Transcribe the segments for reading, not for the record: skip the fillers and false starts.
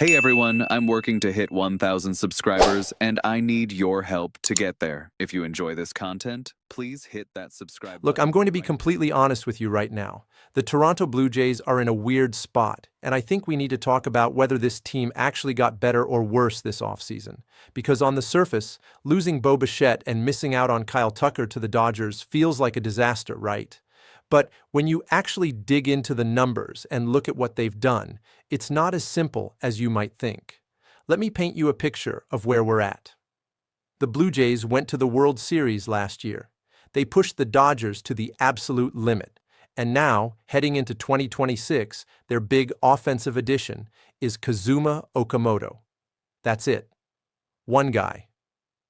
Hey everyone, I'm working to hit 1,000 subscribers, and I need your help to get there. If you enjoy this content, please hit that subscribe Look, button. I'm going to be completely honest with you right now. The Toronto Blue Jays are in a weird spot, and I think we need to talk about whether this team actually got better or worse this offseason. Because on the surface, losing Bo Bichette and missing out on Kyle Tucker to the Dodgers feels like a disaster, right? But when you actually dig into the numbers and look at what they've done, it's not as simple as you might think. Let me paint you a picture of where we're at. The Blue Jays went to the World Series last year. They pushed the Dodgers to the absolute limit. And now, heading into 2026, their big offensive addition is Kazuma Okamoto. That's it. One guy.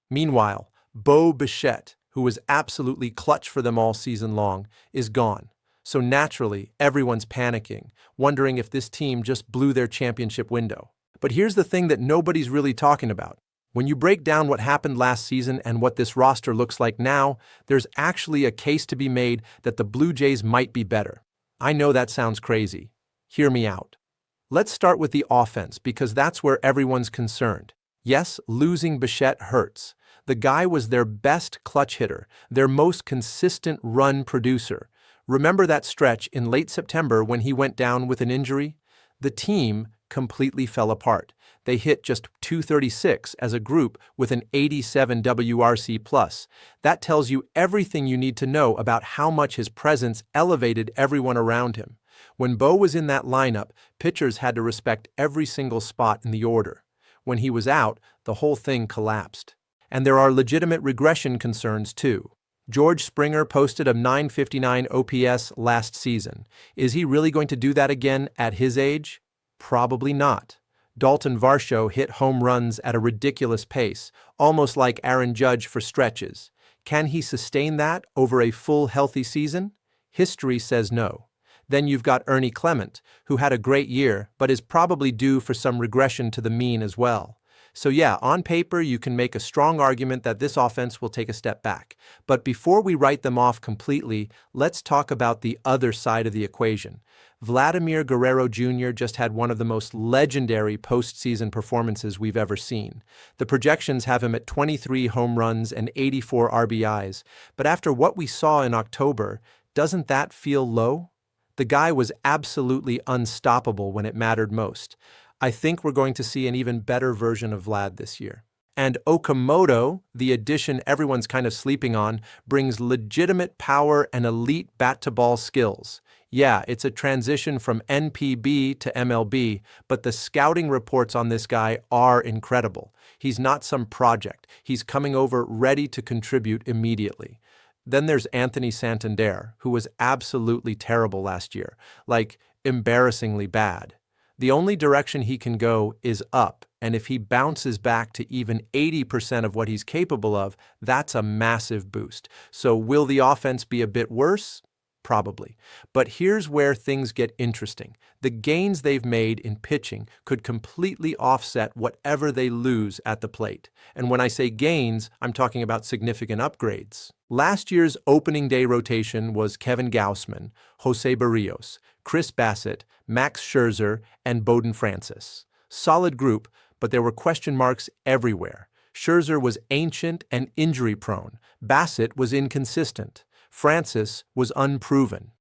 Meanwhile, Bo Bichette, who was absolutely clutch for them all season long, is gone. So naturally, everyone's panicking, wondering if this team just blew their championship window. But here's the thing that nobody's really talking about. When you break down what happened last season and what this roster looks like now, there's actually a case to be made that the Blue Jays might be better. I know that sounds crazy. Hear me out. Let's start with the offense because that's where everyone's concerned. Yes, losing Bichette hurts. The guy was their best clutch hitter, their most consistent run producer. Remember that stretch in late September when he went down with an injury? The team completely fell apart. They hit just .236 as a group with an 87 WRC+. That tells you everything you need to know about how much his presence elevated everyone around him. When Bo was in that lineup, pitchers had to respect every single spot in the order. When he was out, the whole thing collapsed. And there are legitimate regression concerns too. George Springer posted a .959 OPS last season. Is he really going to do that again at his age? Probably not. Daulton Varsho hit home runs at a ridiculous pace, almost like Aaron Judge for stretches. Can he sustain that over a full healthy season? History says no. Then you've got Ernie Clement, who had a great year, but is probably due for some regression to the mean as well. So yeah, on paper, you can make a strong argument that this offense will take a step back. But before we write them off completely, let's talk about the other side of the equation. Vladimir Guerrero Jr. just had one of the most legendary postseason performances we've ever seen. The projections have him at 23 home runs and 84 RBIs. But after what we saw in October, doesn't that feel low? The guy was absolutely unstoppable when it mattered most. I think we're going to see an even better version of Vlad this year. And Okamoto, the addition everyone's kind of sleeping on, brings legitimate power and elite bat-to-ball skills. Yeah, it's a transition from NPB to MLB, but the scouting reports on this guy are incredible. He's not some project. He's coming over ready to contribute immediately. Then there's Anthony Santander, who was absolutely terrible last year, like embarrassingly bad. The only direction he can go is up, and if he bounces back to even 80% of what he's capable of, that's a massive boost. So will the offense be a bit worse? Probably. But here's where things get interesting. The gains they've made in pitching could completely offset whatever they lose at the plate. And when I say gains, I'm talking about significant upgrades. Last year's opening day rotation was Kevin Gausman, Jose Barrios, Chris Bassett, Max Scherzer, and Bowden Francis. Solid group, but there were question marks everywhere. Scherzer was ancient and injury-prone. Bassett was inconsistent. Francis was unproven.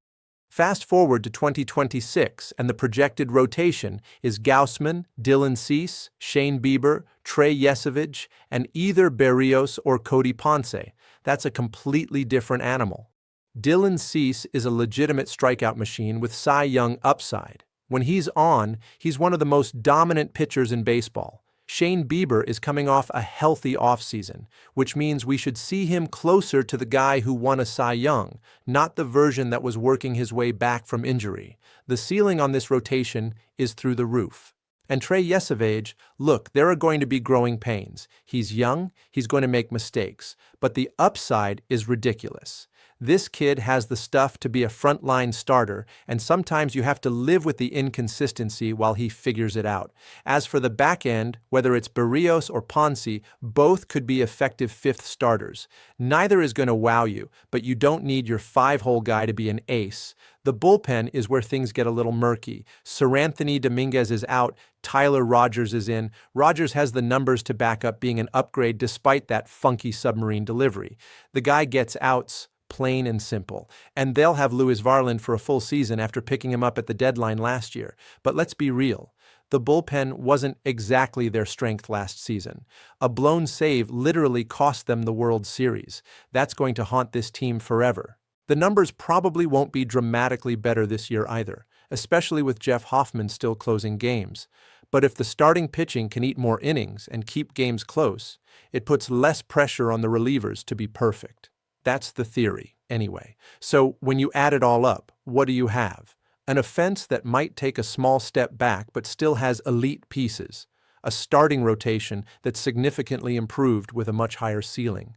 Fast forward to 2026, and the projected rotation is Gausman, Dylan Cease, Shane Bieber, Trey Yesavage, and either Berrios or Cody Ponce. That's a completely different animal. Dylan Cease is a legitimate strikeout machine with Cy Young upside. When he's on, he's one of the most dominant pitchers in baseball. Shane Bieber is coming off a healthy offseason, which means we should see him closer to the guy who won a Cy Young, not the version that was working his way back from injury. The ceiling on this rotation is through the roof. And Trey Yesavage, look, there are going to be growing pains. He's young, he's going to make mistakes, but the upside is ridiculous. This kid has the stuff to be a frontline starter, and sometimes you have to live with the inconsistency while he figures it out. As for the back end, whether it's Berrios or Ponce, both could be effective fifth starters. Neither is going to wow you, but you don't need your five-hole guy to be an ace. The bullpen is where things get a little murky. Seranthony Dominguez is out, Tyler Rogers is in. Rogers has the numbers to back up being an upgrade despite that funky submarine delivery. The guy gets outs, plain and simple. And they'll have Louis Varland for a full season after picking him up at the deadline last year. But let's be real. The bullpen wasn't exactly their strength last season. A blown save literally cost them the World Series. That's going to haunt this team forever. The numbers probably won't be dramatically better this year either, especially with Jeff Hoffman still closing games. But if the starting pitching can eat more innings and keep games close, it puts less pressure on the relievers to be perfect. That's the theory, anyway. So when you add it all up, what do you have? An offense that might take a small step back but still has elite pieces. A starting rotation that's significantly improved with a much higher ceiling.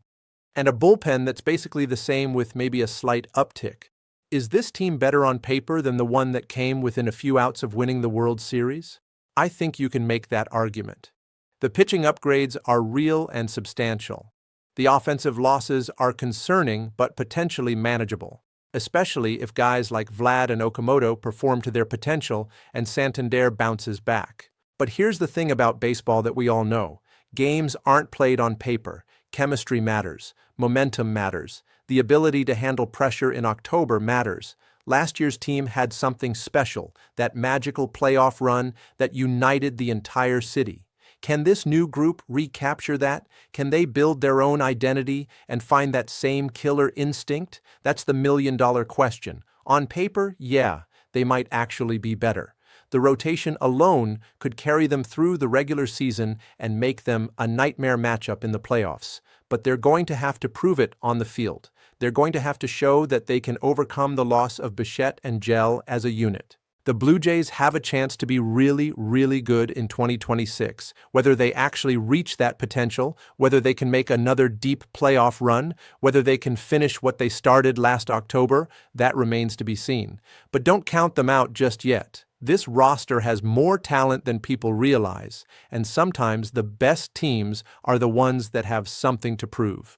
And a bullpen that's basically the same with maybe a slight uptick. Is this team better on paper than the one that came within a few outs of winning the World Series? I think you can make that argument. The pitching upgrades are real and substantial. The offensive losses are concerning but potentially manageable, especially if guys like Vlad and Okamoto perform to their potential and Santander bounces back. But here's the thing about baseball that we all know. Games aren't played on paper. Chemistry matters. Momentum matters. The ability to handle pressure in October matters. Last year's team had something special, that magical playoff run that united the entire city. Can this new group recapture that? Can they build their own identity and find that same killer instinct? That's the million-dollar question. On paper, yeah, they might actually be better. The rotation alone could carry them through the regular season and make them a nightmare matchup in the playoffs. But they're going to have to prove it on the field. They're going to have to show that they can overcome the loss of Bichette and Gel as a unit. The Blue Jays have a chance to be really, really good in 2026. Whether they actually reach that potential, whether they can make another deep playoff run, whether they can finish what they started last October, that remains to be seen. But don't count them out just yet. This roster has more talent than people realize, and sometimes the best teams are the ones that have something to prove.